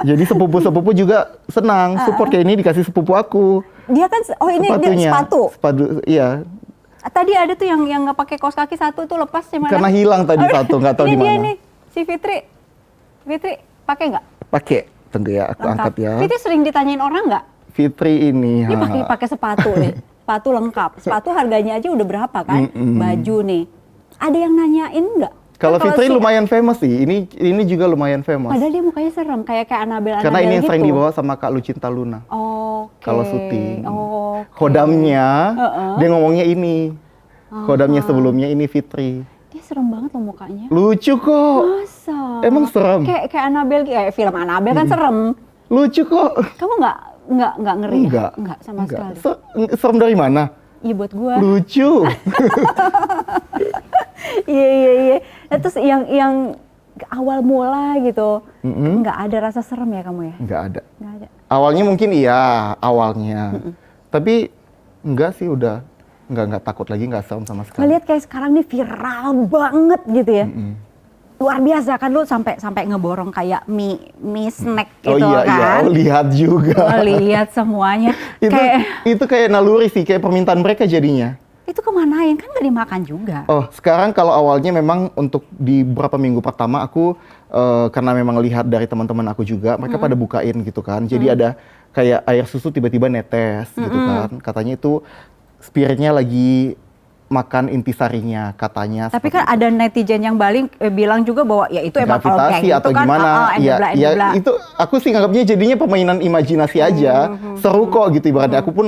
Speaker 2: Jadi sepupu-sepupu juga senang. Support kayak ini dikasih sepupu aku.
Speaker 1: Dia kan ini dia
Speaker 2: Sepatunya.
Speaker 1: sepatu.
Speaker 2: Iya.
Speaker 1: Tadi ada tuh yang nggak pakai kaos kaki satu tuh lepas di mana?
Speaker 2: Karena hilang tadi satu, nggak tahu
Speaker 1: ini
Speaker 2: di
Speaker 1: dia
Speaker 2: mana.
Speaker 1: nih, si Fitri pakai nggak?
Speaker 2: Pakai, tentu ya, aku angkat ya.
Speaker 1: Fitri sering ditanyain orang nggak?
Speaker 2: Fitri ini.
Speaker 1: Ini pakai sepatu nih, sepatu lengkap. Sepatu harganya aja udah berapa kan? Baju nih. Ada yang nanyain nggak?
Speaker 2: Kalau
Speaker 1: Kan
Speaker 2: Fitri
Speaker 1: si-
Speaker 2: lumayan famous sih. Ini juga lumayan famous.
Speaker 1: Padahal dia mukanya serem, kayak Annabelle
Speaker 2: Karena ini yang
Speaker 1: gitu.
Speaker 2: sering dibawa sama Kak Lucinta Luna.
Speaker 1: Oke.
Speaker 2: Kalau syuting.
Speaker 1: Oke.
Speaker 2: Kodamnya, dia ngomongnya ini. Kodamnya sebelumnya ini Fitri.
Speaker 1: Dia serem banget loh mukanya.
Speaker 2: Lucu kok.
Speaker 1: Masa?
Speaker 2: Emang serem?
Speaker 1: Kayak Annabelle, kayak film Annabelle kan serem.
Speaker 2: Lucu kok.
Speaker 1: Kamu nggak ngeri?
Speaker 2: Enggak.
Speaker 1: Enggak sama sekali.
Speaker 2: Serem dari mana?
Speaker 1: Iya buat gua.
Speaker 2: Lucu.
Speaker 1: Iya. Nah, terus yang awal mula gitu, nggak ada rasa serem ya kamu ya?
Speaker 2: Nggak ada.
Speaker 1: Nggak ada.
Speaker 2: Awalnya mungkin iya, awalnya. Tapi enggak sih, udah nggak takut lagi, nggak serem sama sekali.
Speaker 1: Ngeliat kayak sekarang nih viral banget gitu ya. Luar biasa kan lu sampai ngeborong kayak mie snack gitu
Speaker 2: iya,
Speaker 1: kan.
Speaker 2: Iya, lihat juga.
Speaker 1: Lihat semuanya.
Speaker 2: Itu kayak naluri sih, kayak permintaan mereka jadinya.
Speaker 1: Itu kemanain? Kan nggak dimakan juga.
Speaker 2: Oh, sekarang kalau awalnya memang untuk di beberapa minggu pertama aku karena memang lihat dari teman-teman aku juga, mereka pada bukain gitu kan. Jadi ada kayak air susu tiba-tiba netes gitu kan. Katanya itu spiritnya lagi makan intisarinya katanya.
Speaker 1: Tapi kan ada netizen yang bilang juga bahwa ya itu emang kalau kayak gitu
Speaker 2: atau
Speaker 1: kan
Speaker 2: gimana. Ya itu aku sih nganggapnya jadinya permainan imajinasi aja. Seru kok gitu ibaratnya. Aku pun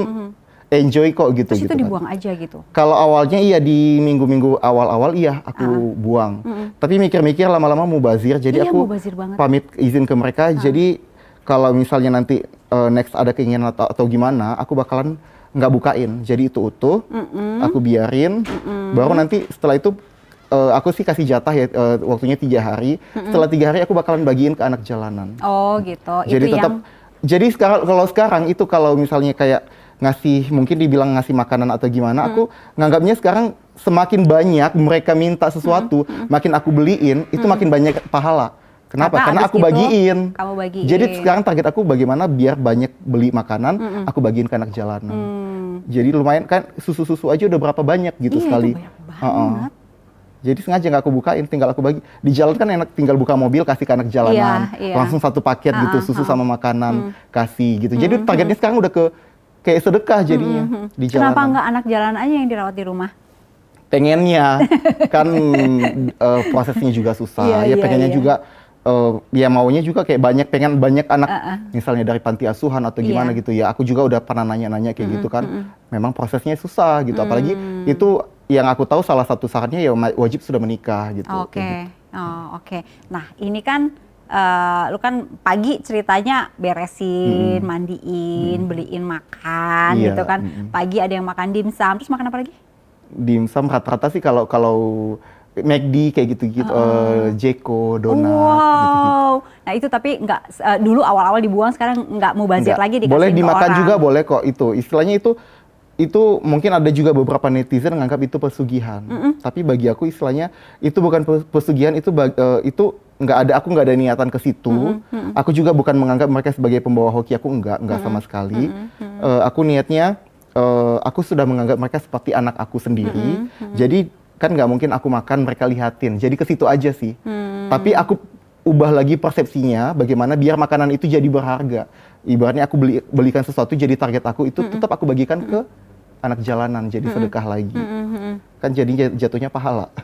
Speaker 2: enjoy kok gitu.
Speaker 1: Terus
Speaker 2: gitu
Speaker 1: itu dibuang aja gitu?
Speaker 2: Kalau awalnya iya, di minggu-minggu awal-awal iya aku buang. Tapi mikir-mikir lama-lama mubazir. Jadi aku pamit izin ke mereka. Jadi kalau misalnya nanti next ada keinginan atau gimana, aku bakalan nggak bukain. Jadi itu utuh, aku biarin. Baru nanti setelah itu aku sih kasih jatah ya, waktunya 3 hari. Setelah 3 hari aku bakalan bagiin ke anak jalanan.
Speaker 1: Oh gitu.
Speaker 2: Jadi
Speaker 1: itu
Speaker 2: tetap. Jadi sekarang itu kalau misalnya kayak ngasih, mungkin dibilang ngasih makanan atau gimana, aku nganggapnya sekarang semakin banyak mereka minta sesuatu, makin aku beliin, itu makin banyak pahala. Kenapa? Karena aku bagiin.
Speaker 1: Kamu bagiin.
Speaker 2: Jadi sekarang target aku bagaimana biar banyak beli makanan, aku bagiin ke anak jalanan. Jadi lumayan kan, susu-susu aja udah berapa banyak gitu sekali.
Speaker 1: Itu banyak banget.
Speaker 2: Jadi sengaja nggak aku bukain, tinggal aku bagi. Di jalan kan enak, tinggal buka mobil kasih ke anak jalanan. Langsung satu paket gitu, susu sama makanan kasih gitu. Jadi targetnya sekarang udah kayak sedekah jadinya di jalanan.
Speaker 1: Kenapa nggak anak jalan aja yang dirawat di rumah?
Speaker 2: Pengennya, kan prosesnya juga susah. Pengennya juga, ya maunya juga kayak pengen banyak anak, misalnya dari panti asuhan atau gimana gitu ya. Aku juga udah pernah nanya-nanya kayak gitu kan. Memang prosesnya susah gitu. Apalagi itu yang aku tahu salah satu syaratnya ya wajib sudah menikah gitu.
Speaker 1: Oke. Oke. Nah ini kan lu kan pagi ceritanya beresin, mandiin, beliin makan gitu kan. Pagi ada yang makan dimsum, terus makan apa lagi?
Speaker 2: Dimsum rata-rata sih kalau McD kayak gitu-gitu, Jeko, donat, gitu-gitu.
Speaker 1: Nah itu tapi nggak dulu awal-awal dibuang, sekarang nggak mau bazir lagi dikasih
Speaker 2: boleh
Speaker 1: ke
Speaker 2: dimakan
Speaker 1: orang.
Speaker 2: juga, boleh kok itu. Istilahnya itu mungkin ada juga beberapa netizen nganggap itu pesugihan. Tapi bagi aku istilahnya itu bukan pesugihan, itu nggak ada, aku nggak ada niatan ke situ. Aku juga bukan menganggap mereka sebagai pembawa hoki, aku nggak sama sekali. Aku niatnya aku sudah menganggap mereka seperti anak aku sendiri. Jadi kan nggak mungkin aku makan mereka lihatin. Jadi ke situ aja sih. Tapi aku ubah lagi persepsinya bagaimana biar makanan itu jadi berharga. Ibaratnya aku belikan sesuatu jadi target aku, itu tetap aku bagikan ke anak jalanan, jadi sedekah lagi. Kan jadi jatuhnya pahala.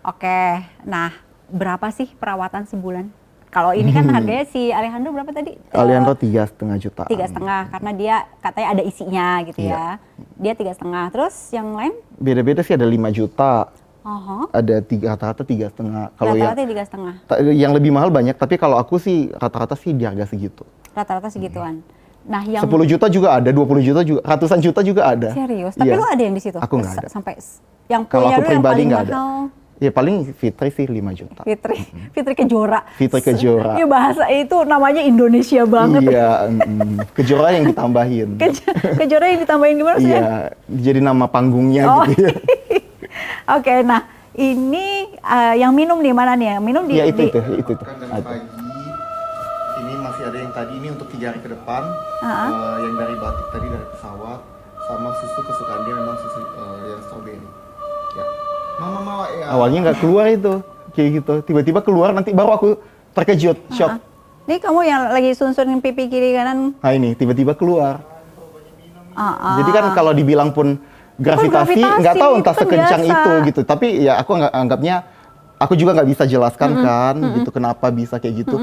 Speaker 1: Oke. Nah, berapa sih perawatan sebulan? Kalau ini kan harganya si Alejandro berapa tadi?
Speaker 2: Alejandro 3,5 juta.
Speaker 1: 3,5 karena dia katanya ada isinya gitu ya. Dia 3,5. Terus yang lain?
Speaker 2: Beda-beda sih, ada 5 juta. Ada rata-rata 3,5. Kalau
Speaker 1: rata-rata 3,5.
Speaker 2: Yang lebih mahal banyak, tapi kalau aku sih rata-rata sih di harga segitu.
Speaker 1: Rata-rata segituan. Nah, yang
Speaker 2: 10 juta juga ada, 20 juta juga, ratusan juta juga ada.
Speaker 1: Serius? Tapi lu ada yang di situ?
Speaker 2: Aku nggak ada.
Speaker 1: Sampai yang
Speaker 2: kalau
Speaker 1: punya
Speaker 2: aku
Speaker 1: lu yang
Speaker 2: pribadi
Speaker 1: paling
Speaker 2: nggak ada.
Speaker 1: mahal.
Speaker 2: Ya paling Fitri sih 5 juta.
Speaker 1: Fitri Kejora.
Speaker 2: Fitri Kejora.
Speaker 1: Ya bahasa itu namanya Indonesia banget.
Speaker 2: Iya, Kejora yang ditambahin.
Speaker 1: Kejora yang ditambahin gimana sih?
Speaker 2: Iya, jadi nama panggungnya gitu ya.
Speaker 1: Oke, nah ini yang minum di mana nih? Yang minum di...
Speaker 2: Iya itu. Kan dari pagi, ini masih ada yang tadi, ini untuk 3 hari ke depan. Yang dari batik tadi dari pesawat, sama susu kesukaan dia memang susu yang strawberry. Ya. Mama ya. Awalnya nggak keluar itu, kayak gitu. Tiba-tiba keluar, nanti baru aku terkejut, shock.
Speaker 1: Ini kamu yang lagi sunsunin pipi kiri kanan.
Speaker 2: Nah ini tiba-tiba keluar. Jadi kan kalau dibilang pun gravitasi, nggak tahu entah sekencang itu gitu. Tapi ya aku anggapnya, aku juga nggak bisa jelaskan kan, gitu kenapa bisa kayak gitu.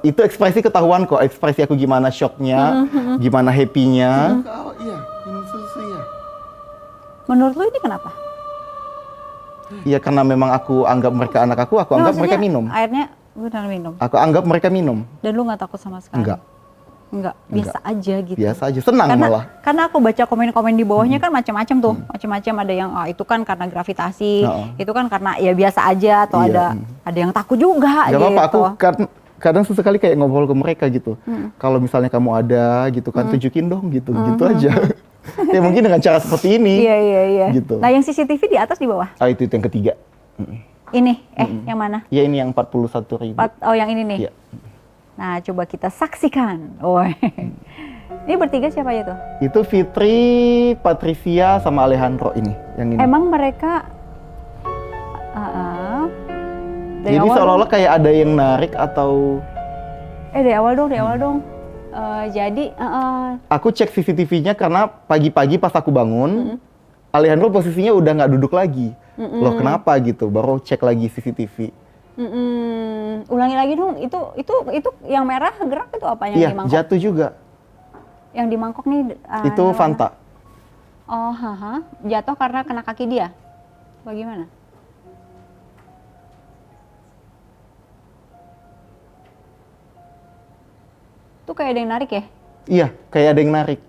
Speaker 2: Itu ekspresi ketahuan kok, ekspresi aku gimana shocknya, gimana happy-nya. Oh iya, minum susu ya.
Speaker 1: Menurut lu ini kenapa?
Speaker 2: Iya, karena memang aku anggap mereka anak aku
Speaker 1: Nah,
Speaker 2: anggap mereka
Speaker 1: maksudnya
Speaker 2: minum.
Speaker 1: Airnya benar minum.
Speaker 2: Aku anggap mereka minum.
Speaker 1: Dan lu nggak takut sama sekali? Enggak, biasa aja gitu.
Speaker 2: Biasa aja, senang malah.
Speaker 1: Karena aku baca komen-komen di bawahnya kan macam-macam tuh. Macam-macam, ada yang itu kan karena gravitasi, itu kan karena ya biasa aja, atau
Speaker 2: Iya,
Speaker 1: ada yang takut juga
Speaker 2: Gak
Speaker 1: gitu.
Speaker 2: apa-apa, aku kadang sesekali kayak ngobrol ke mereka gitu. Kalau misalnya kamu ada gitu kan, tunjukin dong gitu, gitu aja. Ya mungkin dengan cara seperti ini.
Speaker 1: Iya.
Speaker 2: Gitu.
Speaker 1: Nah, yang CCTV di atas di bawah?
Speaker 2: Itu yang ketiga.
Speaker 1: Ini, yang mana?
Speaker 2: Ya ini yang 41.000.
Speaker 1: Oh, yang ini nih.
Speaker 2: Iya.
Speaker 1: Nah, coba kita saksikan. Oh. Ini bertiga siapa aja tuh?
Speaker 2: Itu Fitri, Patricia, sama Alejandro ini. Yang ini.
Speaker 1: Emang mereka dari
Speaker 2: Jadi
Speaker 1: awal
Speaker 2: seolah-olah kayak ada yang narik atau...
Speaker 1: dari awal dong. Jadi
Speaker 2: Aku cek CCTV-nya karena pagi-pagi pas aku bangun, Alejandro posisinya udah nggak duduk lagi. Loh kenapa gitu? Baru cek lagi CCTV.
Speaker 1: ulangi lagi dong. Itu yang merah gerak itu apa yang
Speaker 2: Iya,
Speaker 1: di mangkok?
Speaker 2: jatuh juga.
Speaker 1: Yang di mangkok nih.
Speaker 2: Itu
Speaker 1: namanya?
Speaker 2: Fanta.
Speaker 1: Oh, jatuh karena kena kaki dia. Bagaimana? Tuh kayak ada yang narik ya?
Speaker 2: Iya, kayak ada yang narik.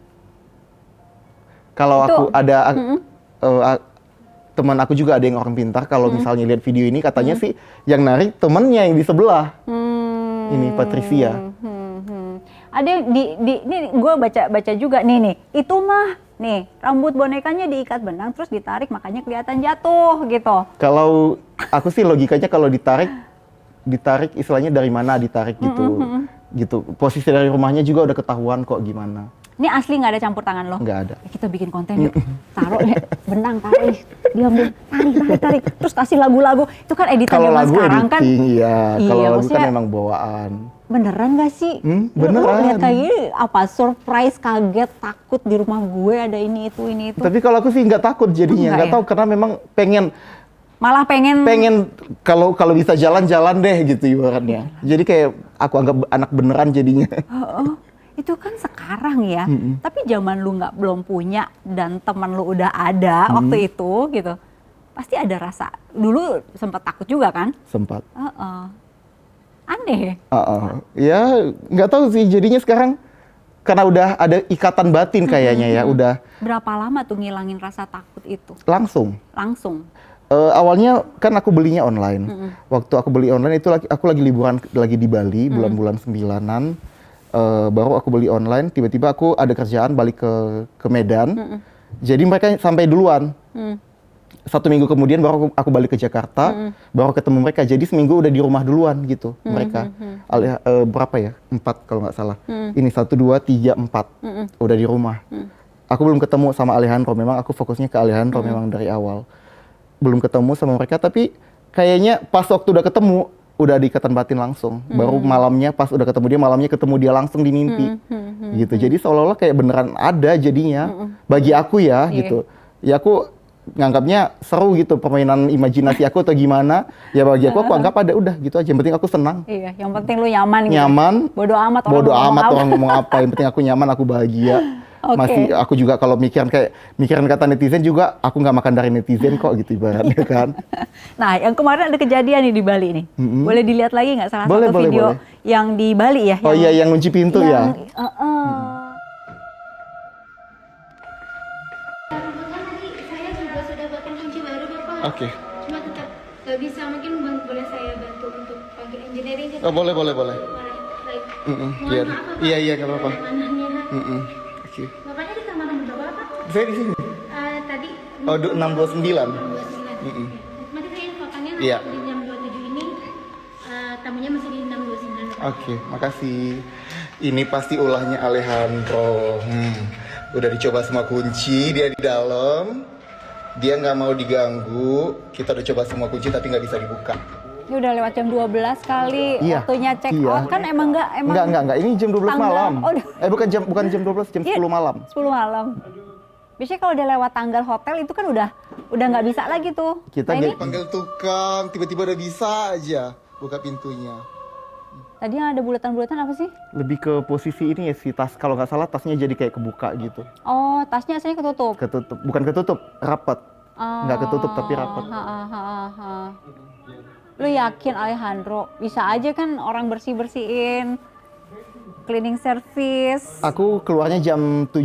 Speaker 2: Kalau
Speaker 1: Itu-
Speaker 2: aku ada teman aku juga ada yang orang pintar. Kalau misalnya lihat video ini, katanya sih yang narik temennya yang di sebelah. Ini Patricia.
Speaker 1: Ada yang ini gue baca juga nih. Itu mah nih rambut bonekanya diikat benang terus ditarik makanya kelihatan jatuh gitu.
Speaker 2: Kalau aku sih logikanya kalau ditarik istilahnya dari mana ditarik gitu. Gitu. Posisi dari rumahnya juga udah ketahuan kok gimana.
Speaker 1: Ini asli nggak ada campur tangan lo?
Speaker 2: Nggak ada.
Speaker 1: Ya, kita bikin konten yuk. Taruh deh benang, taruh diam deh, tarik. Terus kasih lagu-lagu. Itu kan editan
Speaker 2: Kalau
Speaker 1: zaman
Speaker 2: lagu
Speaker 1: sekarang kan.
Speaker 2: editing, iya. Kalau lagu kan
Speaker 1: maksudnya
Speaker 2: emang bawaan.
Speaker 1: beneran gak sih? Lu
Speaker 2: Beneran.
Speaker 1: lihat kayak gini apa surprise, kaget, takut di rumah gue ada ini itu.
Speaker 2: Tapi kalau aku sih nggak takut jadinya,
Speaker 1: Nggak
Speaker 2: nggak
Speaker 1: ya?
Speaker 2: tahu karena memang
Speaker 1: Malah pengen
Speaker 2: kalau bisa jalan-jalan deh gitu ibaratnya. Jadi kayak aku anggap anak beneran jadinya.
Speaker 1: itu kan sekarang ya. Tapi zaman lu belum punya dan teman lu udah ada waktu itu gitu. Pasti ada rasa. Dulu sempat takut juga kan?
Speaker 2: Sempat.
Speaker 1: Aneh.
Speaker 2: Ya nggak tahu sih jadinya sekarang karena udah ada ikatan batin kayaknya ya udah
Speaker 1: Berapa lama tuh ngilangin rasa takut itu?
Speaker 2: langsung.
Speaker 1: Langsung.
Speaker 2: Awalnya kan aku belinya online. Waktu aku beli online itu aku lagi liburan lagi di Bali bulan-bulan 9-an. Baru aku beli online, tiba-tiba aku ada kerjaan balik ke Medan. Jadi mereka sampai duluan. 1 minggu kemudian baru aku balik ke Jakarta, baru ketemu mereka. Jadi seminggu udah di rumah duluan gitu mereka. Berapa ya? 4 kalau nggak salah. Ini 1, 2, 3, 4 udah di rumah. Aku belum ketemu sama Alejandro. Memang aku fokusnya ke Alejandro memang dari awal. Belum ketemu sama mereka, tapi kayaknya pas waktu udah ketemu udah ada ikatan batin langsung. Baru malamnya pas udah ketemu dia langsung di mimpi. Gitu. Jadi seolah-olah kayak beneran ada jadinya. Bagi aku ya gitu. Ya aku nganggapnya seru gitu permainan imajinasi aku atau gimana. Ya bagi aku anggap ada udah gitu aja. Yang penting aku senang.
Speaker 1: Iya, yang penting lu nyaman gitu.
Speaker 2: Nyaman.
Speaker 1: Bodoh amat
Speaker 2: Orang ngomong apa. Yang penting aku nyaman, aku bahagia.
Speaker 1: Oke.
Speaker 2: Masih aku juga kalau mikiran kata netizen juga aku nggak makan dari netizen kok gitu ibaratnya kan.
Speaker 1: Nah, yang kemarin ada kejadian nih di Bali nih. Boleh dilihat lagi nggak salah
Speaker 2: Boleh,
Speaker 1: satu
Speaker 2: boleh,
Speaker 1: video
Speaker 2: boleh.
Speaker 1: yang di Bali ya?
Speaker 2: Oh iya, yang kunci pintu ya.
Speaker 4: Kebetulan tadi saya juga sudah buatkan kunci baru Bapak.
Speaker 2: Oke.
Speaker 4: Cuma tetap nggak bisa, mungkin boleh saya bantu untuk panggil engineering gitu.
Speaker 2: Oh boleh.
Speaker 4: Boleh, baik. Mohon
Speaker 2: Iya.
Speaker 4: maaf Bapak.
Speaker 2: Iya nggak apa-apa.
Speaker 4: Manahnya.
Speaker 2: Oke.
Speaker 4: Bapaknya di kamar nomor berapa Pak?
Speaker 2: Saya di sini.
Speaker 4: Tadi
Speaker 2: Oh 629.
Speaker 4: 29. Nanti saya infokannya
Speaker 2: Iya.
Speaker 4: di jam 27 ini tamunya masih di 629 Bapak.
Speaker 2: Oke, makasih. Ini pasti ulahnya Alejandro. Udah dicoba semua kunci, dia di dalam. Dia nggak mau diganggu. Kita udah coba semua kunci tapi nggak bisa dibuka.
Speaker 1: Ini udah lewat jam 12 kali
Speaker 2: Iya,
Speaker 1: waktunya check
Speaker 2: iya.
Speaker 1: out kan emang
Speaker 2: Enggak. Ini jam 12
Speaker 1: tanggal-
Speaker 2: malam.
Speaker 1: Oh,
Speaker 2: Bukan jam 12, jam
Speaker 1: Iya,
Speaker 2: 10 malam.
Speaker 1: 10 malam. Biasanya kalau udah lewat tanggal hotel itu kan udah nggak bisa lagi tuh.
Speaker 2: Kita
Speaker 1: Nah, ini
Speaker 2: panggil tukang, tiba-tiba udah bisa aja buka pintunya.
Speaker 1: tadi yang ada bulatan-bulatan apa sih?
Speaker 2: Lebih ke posisi ini ya si tas, kalau nggak salah tasnya jadi kayak kebuka gitu.
Speaker 1: Oh, tasnya aslinya ketutup.
Speaker 2: Bukan ketutup, rapat. nggak ketutup tapi rapat.
Speaker 1: Lu yakin Alejandro? Bisa aja kan orang bersih-bersihin, cleaning service.
Speaker 2: Aku keluarnya jam 7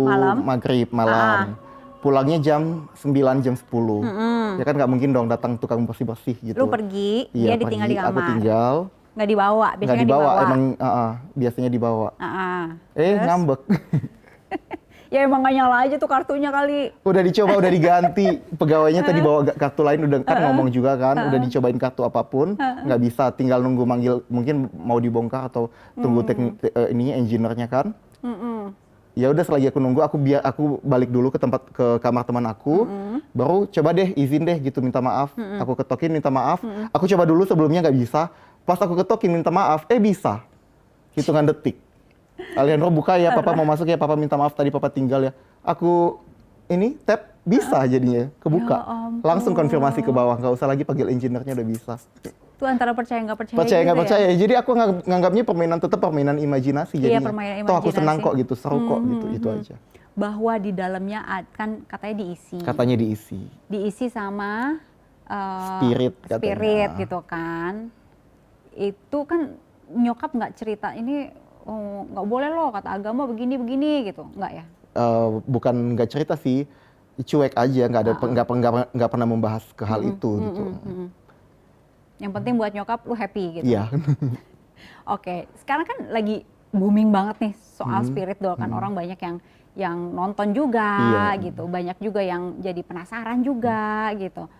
Speaker 1: Malam?
Speaker 2: maghrib malam. Pulangnya jam 9, jam 10. Ya kan nggak mungkin dong datang tukang bersih-bersih gitu.
Speaker 1: Lu pergi,
Speaker 2: Iya,
Speaker 1: dia ditinggal di
Speaker 2: pergi,
Speaker 1: kamar.
Speaker 2: Aku tinggal.
Speaker 1: Nggak dibawa,
Speaker 2: Nggak
Speaker 1: biasanya
Speaker 2: dibawa,
Speaker 1: dibawa.
Speaker 2: emang biasanya dibawa.
Speaker 1: Terus?
Speaker 2: Ngambek.
Speaker 1: Ya emang nggak nyala aja tuh kartunya kali.
Speaker 2: Udah dicoba, udah diganti. Pegawainya tadi bawa kartu lain, udah kan ngomong juga kan. Udah dicobain kartu apapun, nggak bisa. Tinggal nunggu manggil, mungkin mau dibongkar atau tunggu ininya, engineer-nya kan. Ya udah selagi aku nunggu, aku balik dulu ke kamar teman aku. Baru coba deh izin deh gitu, minta maaf. Aku ketokin minta maaf. Aku coba dulu sebelumnya nggak bisa. Pas aku ketokin minta maaf, bisa. Hitungan detik. Alejandro buka ya, papa mau masuk ya, papa minta maaf tadi papa tinggal ya. Aku ini tap bisa jadinya, kebuka.
Speaker 1: Ya ampun.
Speaker 2: Langsung konfirmasi ke bawah, nggak usah lagi panggil engineer-nya, udah bisa.
Speaker 1: Itu antara percaya nggak percaya.
Speaker 2: Percaya
Speaker 1: gitu
Speaker 2: nggak
Speaker 1: ya?
Speaker 2: percaya, jadi aku nganggapnya tetap permainan imajinasi
Speaker 1: Iya,
Speaker 2: jadinya.
Speaker 1: permainan
Speaker 2: Toh aku senang
Speaker 1: imajinasi.
Speaker 2: kok gitu, seru kok gitu, itu aja.
Speaker 1: Bahwa di dalamnya kan katanya diisi.
Speaker 2: Katanya diisi.
Speaker 1: Diisi sama
Speaker 2: Spirit katanya.
Speaker 1: spirit gitu kan. Itu kan nyokap nggak cerita ini nggak boleh loh kata agama begini gitu, nggak ya?
Speaker 2: Bukan nggak cerita sih, cuek aja, nggak pernah membahas ke hal itu gitu.
Speaker 1: Yang penting buat nyokap lu happy gitu.
Speaker 2: Iya.
Speaker 1: Oke, sekarang kan lagi booming banget nih soal spirit doll kan, orang banyak yang nonton juga gitu, banyak juga yang jadi penasaran juga gitu.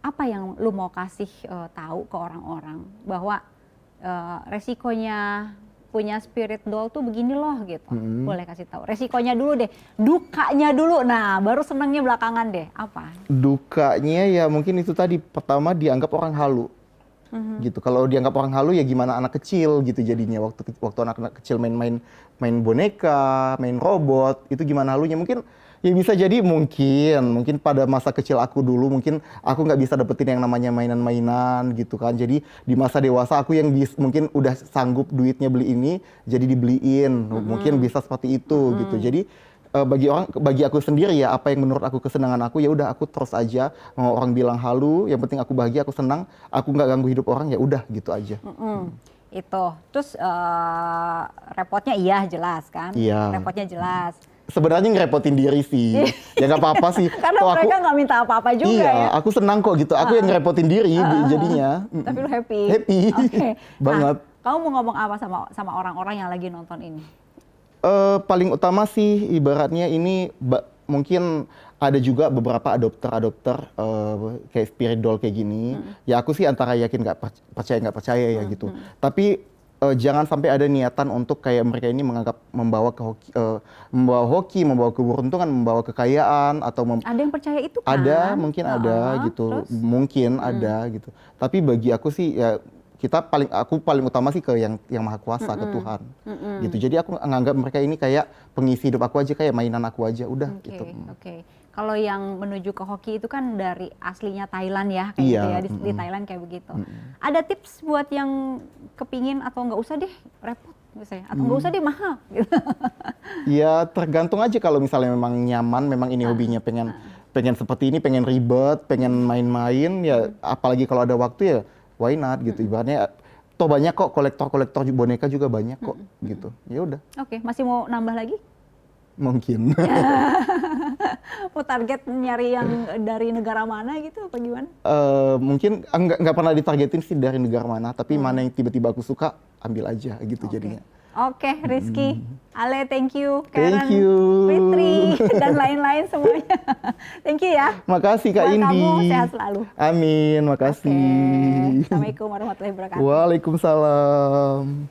Speaker 1: Apa yang lu mau kasih tahu ke orang-orang bahwa resikonya punya spirit doll tuh begini loh gitu. Boleh kasih tahu. Resikonya dulu deh, dukanya dulu. Nah, baru senangnya belakangan deh. Apa?
Speaker 2: Dukanya ya mungkin itu tadi, pertama dianggap orang halu. Gitu. Kalau dianggap orang halu ya gimana anak kecil gitu jadinya, waktu anak-anak kecil main boneka, main robot, itu gimana halunya. Mungkin ya bisa jadi mungkin pada masa kecil aku dulu mungkin aku nggak bisa dapetin yang namanya mainan-mainan gitu kan. Jadi di masa dewasa aku yang mungkin udah sanggup duitnya beli ini jadi dibeliin. Mungkin bisa seperti itu gitu. Jadi bagi aku sendiri ya, apa yang menurut aku kesenangan aku ya udah aku terus aja. Mau orang bilang halu, yang penting aku bahagia, aku senang, aku nggak ganggu hidup orang, ya udah gitu aja.
Speaker 1: Itu. Terus repotnya iya jelas kan?
Speaker 2: Iya.
Speaker 1: Repotnya jelas.
Speaker 2: Sebenarnya ngerepotin diri sih, ya nggak apa-apa sih.
Speaker 1: Karena
Speaker 2: Toh
Speaker 1: mereka nggak minta apa-apa juga
Speaker 2: iya,
Speaker 1: ya.
Speaker 2: aku senang kok gitu. Aku yang ngerepotin diri jadinya.
Speaker 1: Tapi lu happy.
Speaker 2: Happy.
Speaker 1: Oke.
Speaker 2: Banget.
Speaker 1: Nah, kamu mau ngomong apa sama orang-orang yang lagi nonton ini?
Speaker 2: Paling utama sih ibaratnya ini mungkin ada juga beberapa adopter kayak spirit doll kayak gini. Ya aku sih antara yakin nggak percaya ya gitu. Tapi jangan sampai ada niatan untuk kayak mereka ini membawa hoki, membawa keberuntungan, membawa kekayaan atau
Speaker 1: ada yang percaya itu kan?
Speaker 2: Ada, mungkin ada gitu.
Speaker 1: Terus?
Speaker 2: Mungkin ada gitu. Tapi bagi aku sih ya aku paling utama sih ke yang Maha Kuasa, ke Tuhan. Gitu. Jadi aku nganggap mereka ini kayak pengisi hidup aku aja, kayak mainan aku aja, udah gitu.
Speaker 1: Oke. Kalau yang menuju ke hoki itu kan dari aslinya Thailand ya, kayak
Speaker 2: Iya,
Speaker 1: gitu ya, di Thailand kayak begitu. Ada tips buat yang kepingin atau nggak usah deh repot misalnya, atau nggak usah deh mahal gitu.
Speaker 2: Ya tergantung aja, kalau misalnya memang nyaman, memang ini hobinya pengen seperti ini, pengen ribet, pengen main-main, ya apalagi kalau ada waktu ya why not gitu. Ibaratnya toh banyak kok kolektor boneka juga banyak kok gitu. Ya udah.
Speaker 1: Oke, masih mau nambah lagi?
Speaker 2: Mungkin.
Speaker 1: Mau target nyari yang dari negara mana gitu apa gimana?
Speaker 2: Mungkin nggak pernah ditargetin sih dari negara mana, tapi mana yang tiba-tiba aku suka ambil aja gitu jadinya.
Speaker 1: Oke, Rizky, Ale, thank you, Karen,
Speaker 2: Thank you.
Speaker 1: Fitri, dan lain-lain semuanya. Thank you ya.
Speaker 2: Makasih Kak
Speaker 1: Buat
Speaker 2: Indi.
Speaker 1: kamu sehat selalu.
Speaker 2: Amin, makasih.
Speaker 1: Assalamualaikum warahmatullahi wabarakatuh.
Speaker 2: Waalaikumsalam.